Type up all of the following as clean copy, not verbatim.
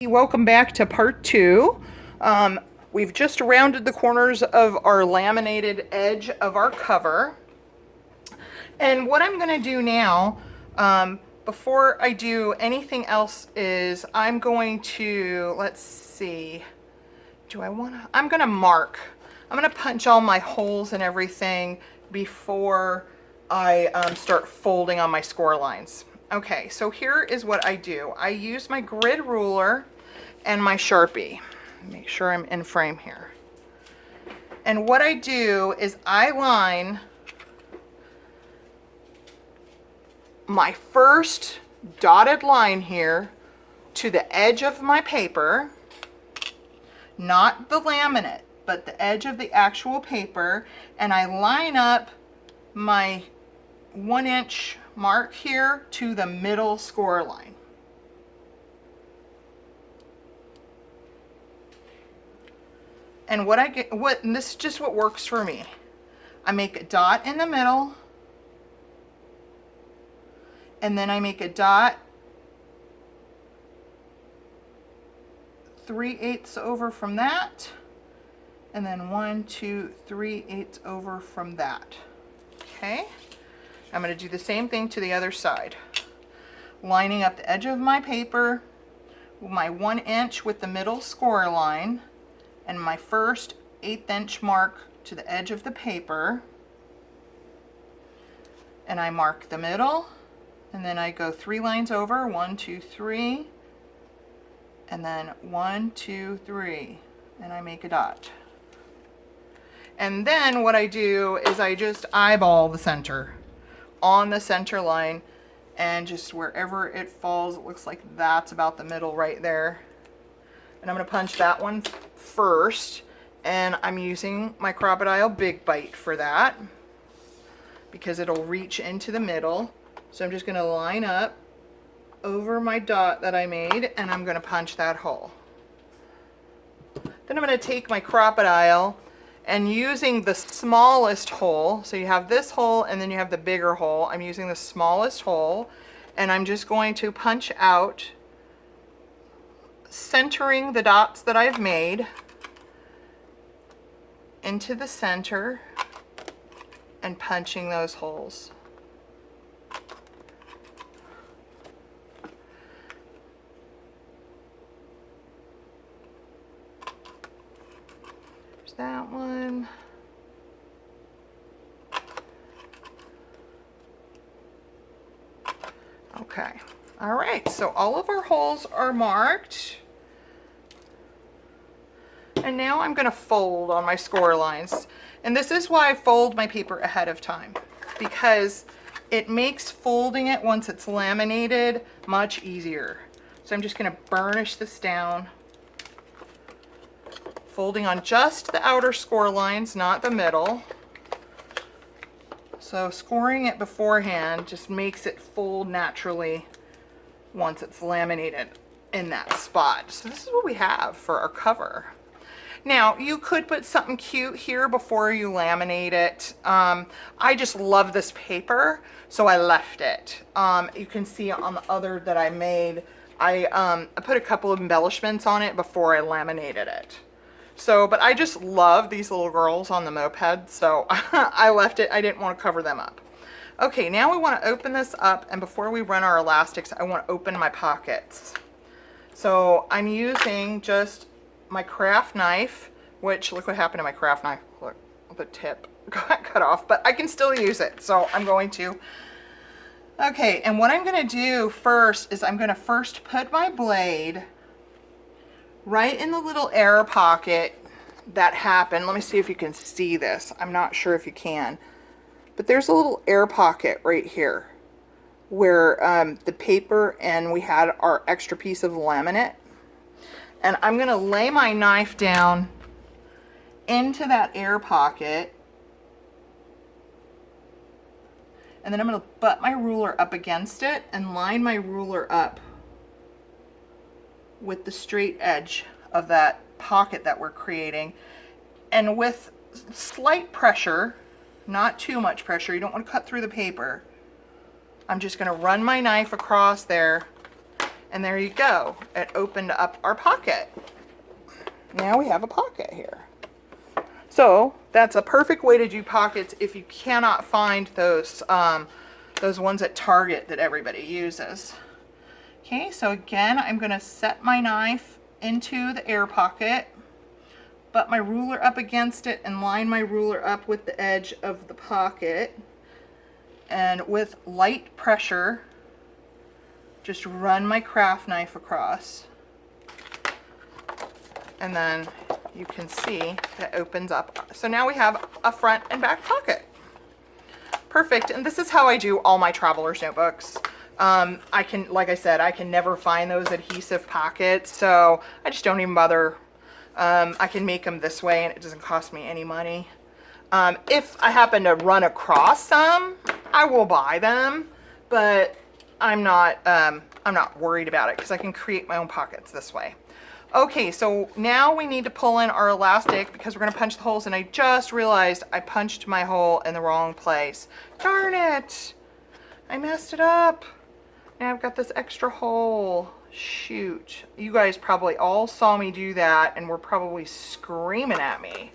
Welcome back to part two. We've just rounded the corners of our laminated edge of our cover. And what I'm going to do now, before I do anything else, is I'm going to, let's see, I'm going to mark. I'm going to punch all my holes and everything before I start folding on my score lines. Okay, so here is what I do. I use my grid ruler and my Sharpie. Make sure I'm in frame here. And what I do is I line my first dotted line here to the edge of my paper, not the laminate, but the edge of the actual paper, and I line up my 1-inch mark here to the middle score line. And what I get, and this is just what works for me. I make a dot in the middle, and then I make a dot 3/8 over from that, and then 1, 2, 3/8 over from that. Okay, I'm going to do the same thing to the other side. Lining up the edge of my paper, my 1-inch with the middle score line, and my first 1/8 inch mark to the edge of the paper. And I mark the middle, and then I go 3 lines over, 1, 2, 3, and then 1, 2, 3, and I make a dot. And then what I do is I just eyeball the center on the center line, and just wherever it falls, it looks like that's about the middle right there. And I'm going to punch that one first, and I'm using my Crocodile Big Bite for that because it'll reach into the middle. So I'm just going to line up over my dot that I made, and I'm going to punch that hole. Then I'm going to take my Crocodile, and using the smallest hole, so you have this hole and then you have the bigger hole, I'm using the smallest hole, and I'm just going to punch out, centering the dots that I've made into the center and punching those holes. There's that one. Okay. All right, so all of our holes are marked. And now I'm going to fold on my score lines. And this is why I fold my paper ahead of time, because it makes folding it once it's laminated much easier. So I'm just going to burnish this down, folding on just the outer score lines, not the middle. So scoring it beforehand just makes it fold naturally once it's laminated in that spot. So this is what we have for our cover. Now, you could put something cute here before you laminate it. I just love this paper, so I left it. You can see on the other that I made, I put a couple of embellishments on it before I laminated it. So, but I just love these little girls on the moped, so I left it. I didn't want to cover them up. Okay, now we want to open this up, and before we run our elastics, I want to open my pockets. So I'm using just my craft knife, which, look what happened to my craft knife. Look, the tip got cut off, but I can still use it, so I'm going to. Okay, and what I'm going to do first is I'm going to first put my blade right in the little air pocket that happened. Let me see if you can see this. I'm not sure if you can. But there's a little air pocket right here where the paper and we had our extra piece of laminate. And I'm going to lay my knife down into that air pocket. And then I'm going to butt my ruler up against it and line my ruler up with the straight edge of that pocket that we're creating. And with slight pressure, not too much pressure, you don't want to cut through the paper, I'm just going to run my knife across there And there you go. It opened up our pocket. Now we have a pocket here. So that's a perfect way to do pockets if you cannot find those ones at Target that everybody uses. Okay, so again, I'm going to set my knife into the air pocket, butt my ruler up against it, and line my ruler up with the edge of the pocket. And with light pressure, just run my craft knife across. And then you can see it opens up. So now we have a front and back pocket. Perfect. And this is how I do all my Traveler's notebooks. I can, like I said, I can never find those adhesive pockets, so I just don't even bother. I can make them this way and it doesn't cost me any money. If I happen to run across some, I will buy them, but I'm not worried about it because I can create my own pockets this way. Okay, so now we need to pull in our elastic because we're going to punch the holes, and I just realized I punched my hole in the wrong place. Darn it! I messed it up. Now I've got this extra hole. Shoot. You guys probably all saw me do that and were probably screaming at me.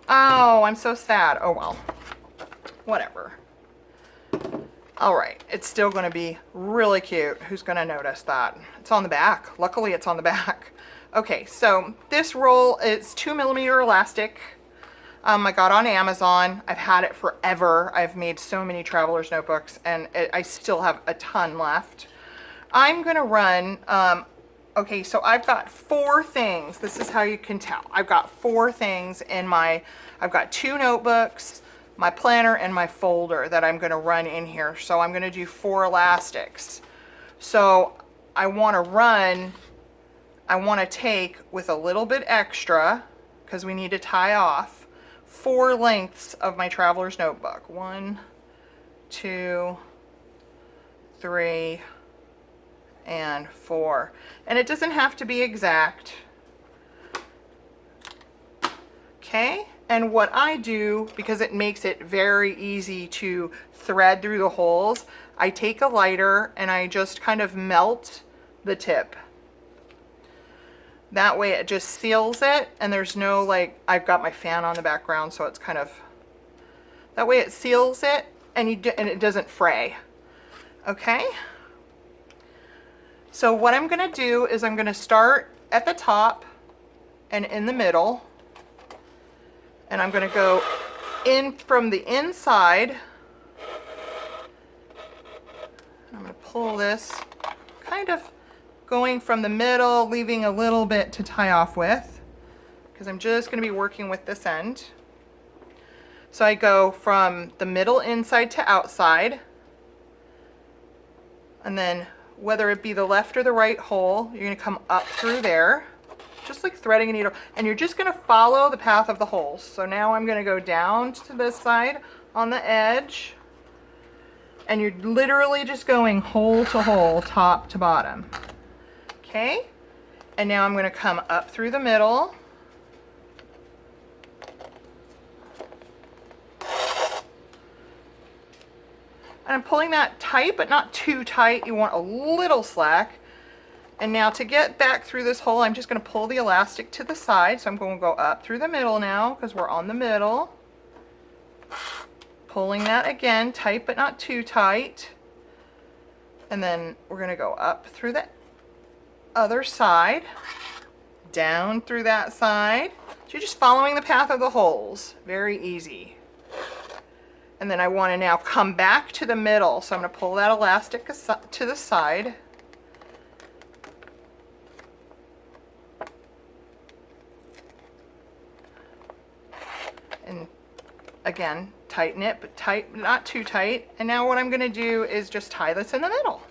Oh, I'm so sad. Oh well. Whatever. Alright, it's still going to be really cute. Who's going to notice that? It's on the back. Luckily it's on the back. Okay, so this roll is 2mm elastic. I got on Amazon. I've had it forever. I've made so many Traveler's notebooks, and I still have a ton left. I'm going to run, okay, so I've got 4 things. This is how you can tell. I've got 4 things in I've got 2 notebooks, my planner, and my folder that I'm going to run in here. So I'm going to do 4 elastics. So I want to take with a little bit extra, because we need to tie off, 4 lengths of my Traveler's notebook. 1, 2, 3, and 4. And it doesn't have to be exact. Okay, and what I do, because it makes it very easy to thread through the holes, I take a lighter and I just kind of melt the tip. That way it just seals it, and there's no, like, I've got my fan on the background, so it's kind of, that way it seals it, and it doesn't fray. Okay? So what I'm going to do is I'm going to start at the top and in the middle, and I'm going to go in from the inside. I'm going to pull this kind of going from the middle, leaving a little bit to tie off with, because I'm just going to be working with this end. So I go from the middle inside to outside, and then whether it be the left or the right hole, you're going to come up through there, just like threading a needle, and you're just going to follow the path of the holes. So now I'm going to go down to this side on the edge, and you're literally just going hole to hole, top to bottom. Okay, and now I'm going to come up through the middle. And I'm pulling that tight, but not too tight. You want a little slack. And now to get back through this hole, I'm just going to pull the elastic to the side. So I'm going to go up through the middle now, because we're on the middle. Pulling that again, tight but not too tight. And then we're going to go up through the other side, down through that side. So you're just following the path of the holes. Very easy. And then I want to now come back to the middle. So I'm going to pull that elastic to the side. And again, tighten it, but tight, not too tight. And now what I'm going to do is just tie this in the middle.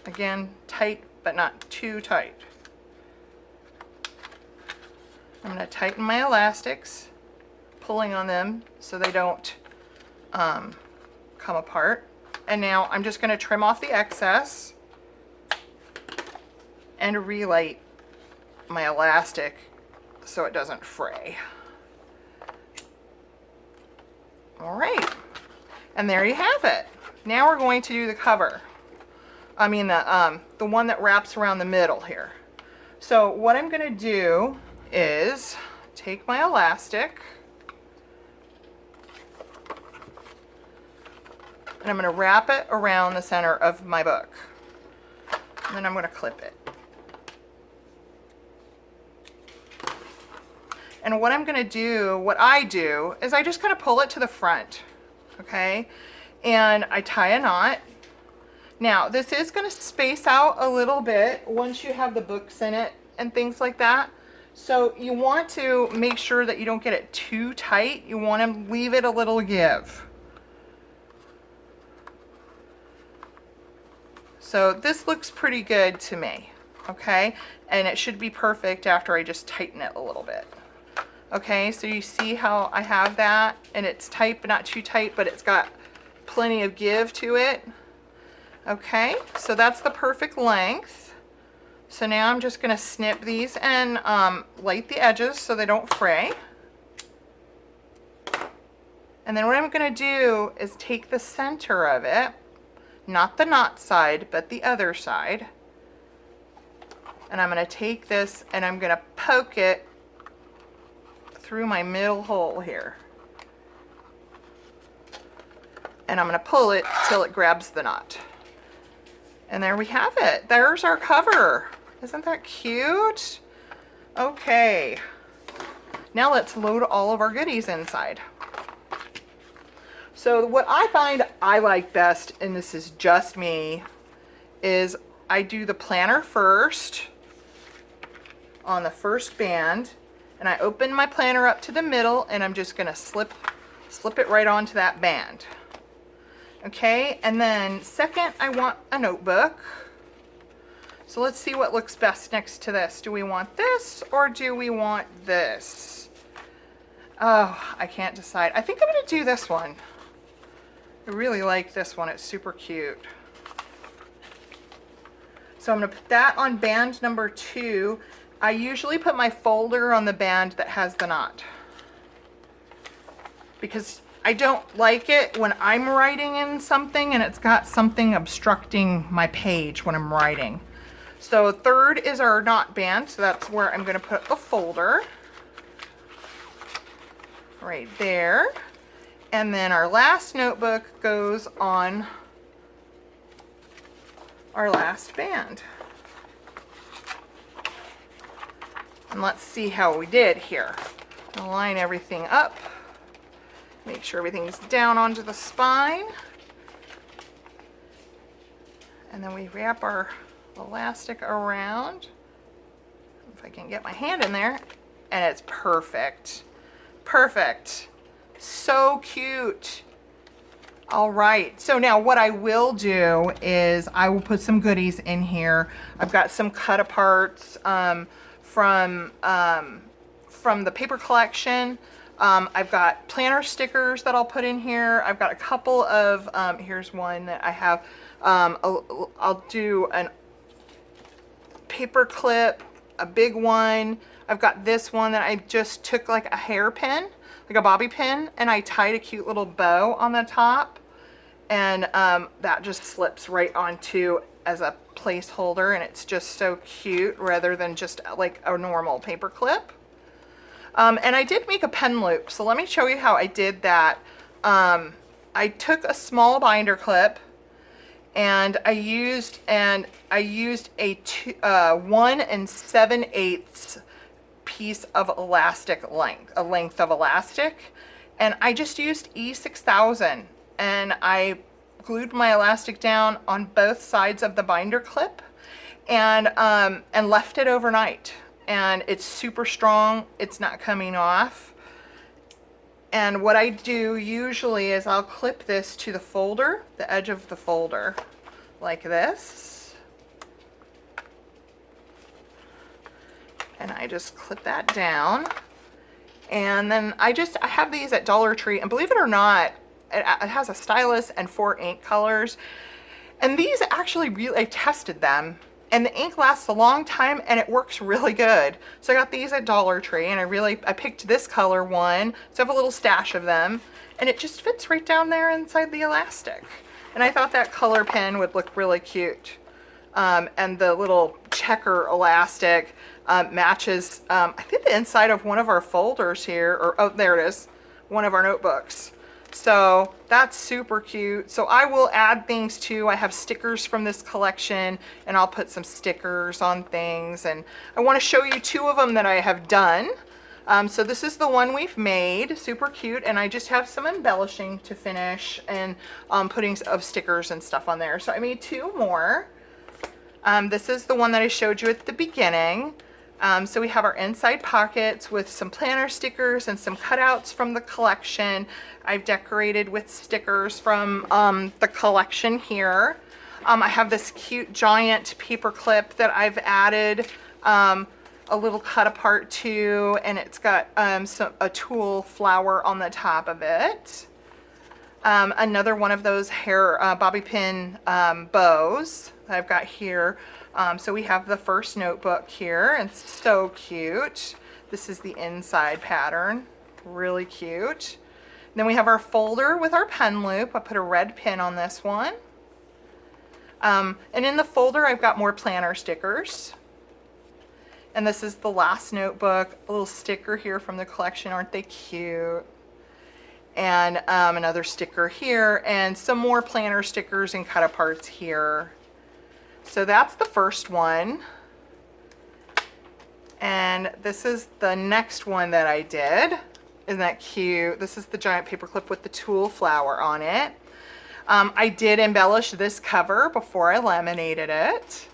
Again, tight, but not too tight. I'm going to tighten my elastics, pulling on them so they don't come apart. And now I'm just going to trim off the excess and relight my elastic so it doesn't fray. All right, and there you have it. Now we're going to do the cover. I mean the one that wraps around the middle here. So what I'm going to do is take my elastic and I'm going to wrap it around the center of my book. And then I'm going to clip it. And what I'm going to do, what I do, is I just kind of pull it to the front, okay? And I tie a knot. Now, this is going to space out a little bit once you have the books in it and things like that. So you want to make sure that you don't get it too tight. You want to leave it a little give. So this looks pretty good to me, okay? And it should be perfect after I just tighten it a little bit. Okay, so you see how I have that, and it's tight but not too tight, but it's got plenty of give to it. Okay, so that's the perfect length. So now I'm just going to snip these and light the edges so they don't fray. And then what I'm going to do is take the center of it, not the knot side, but the other side. And I'm going to take this and I'm going to poke it through my middle hole here. And I'm going to pull it till it grabs the knot. And there we have it. There's our cover. Isn't that cute? Okay. Now let's load all of our goodies inside. So what I find I like best, and this is just me, is I do the planner first on the first band, and I open my planner up to the middle, and I'm just going to slip it right onto that band. Okay, and then second, I want a notebook. So let's see what looks best next to this. Do we want this or do we want this? Oh, I can't decide. I think I'm going to do this one. I really like this one. It's super cute. So I'm going to put that on band number 2. I usually put my folder on the band that has the knot, because I don't like it when I'm writing in something and it's got something obstructing my page when I'm writing. So third is our knot band, so that's where I'm going to put the folder. Right there. And then our last notebook goes on our last band. And let's see how we did here. I'll line everything up. Make sure everything's down onto the spine. And then we wrap our elastic around. If I can get my hand in there. And it's perfect. Perfect. So cute. All right. So now what I will do is I will put some goodies in here. I've got some cut aparts from the paper collection. I've got planner stickers that I'll put in here. I've got a couple of, here's one that I have. I'll do a paper clip, a big one. I've got this one that I just took like a hairpin, like a bobby pin, and I tied a cute little bow on the top. And that just slips right onto as a placeholder, and it's just so cute rather than just like a normal paper clip. And I did make a pen loop, so let me show you how I did that. I took a small binder clip and I used a 1 7/8 piece of elastic length, a length of elastic, and I just used E6000, and I glued my elastic down on both sides of the binder clip and left it overnight. And it's super strong. It's not coming off. And what I do usually is I'll clip this to the folder, the edge of the folder, like this. And I just clip that down. And then I have these at Dollar Tree, and believe it or not, it has a stylus and 4 ink colors. And these actually really, I tested them, and the ink lasts a long time and it works really good. So I got these at Dollar Tree, and I picked this color one, so I have a little stash of them, and it just fits right down there inside the elastic. And I thought that color pen would look really cute. And the little checker elastic matches, I think, the inside of one of our folders here, or oh, there it is, one of our notebooks. So that's super cute. So I will add things too. I have stickers from this collection, and I'll put some stickers on things. And I want to show you two of them that I have done. So this is the one we've made, super cute, and I just have some embellishing to finish and putting of stickers and stuff on there. So I made two more. This is the one that I showed you at the beginning. So we have our inside pockets with some planner stickers and some cutouts from the collection. I've decorated with stickers from the collection here. I have this cute giant paper clip that I've added a little cut apart to, and it's got a tulle flower on the top of it. Another one of those hair bobby pin bows that I've got here. So we have the first notebook here, and it's so cute. This is the inside pattern, really cute. Then we have our folder with our pen loop. I put a red pin on this one. And in the folder, I've got more planner stickers. And this is the last notebook, a little sticker here from the collection. Aren't they cute? And another sticker here, and some more planner stickers and cut aparts here. So that's the first one. And this is the next one that I did. Isn't that cute? This is the giant paper clip with the tulle flower on it. I did embellish this cover before I laminated it.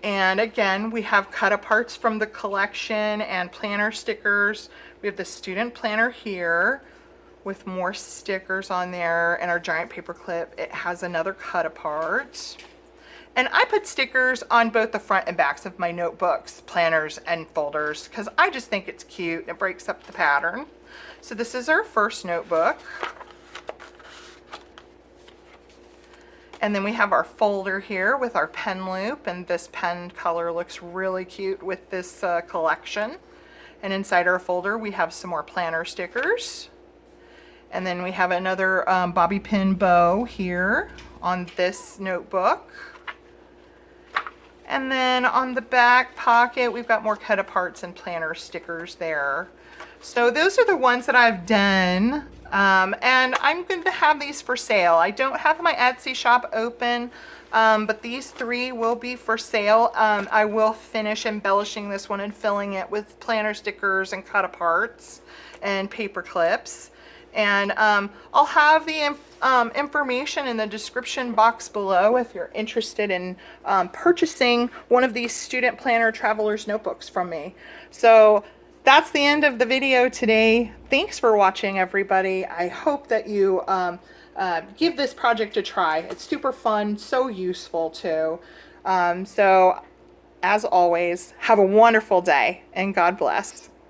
And again, we have cut aparts from the collection and planner stickers. We have the student planner here with more stickers on there, and our giant paper clip. It has another cut apart. And I put stickers on both the front and backs of my notebooks, planners, and folders because I just think it's cute. It breaks up the pattern. So this is our first notebook. And then we have our folder here with our pen loop, and this pen color looks really cute with this collection. And inside our folder we have some more planner stickers. And then we have another bobby pin bow here on this notebook. And then on the back pocket, we've got more cut aparts and planner stickers there. So those are the ones that I've done. And I'm going to have these for sale. I don't have my Etsy shop open, but these three will be for sale. I will finish embellishing this one and filling it with planner stickers and cut aparts and paper clips. And I'll have the information in the description box below if you're interested in purchasing one of these Student Planner Traveler's notebooks from me. So that's the end of the video today. Thanks for watching, everybody. I hope that you give this project a try. It's super fun, so useful too. So as always, have a wonderful day and God bless.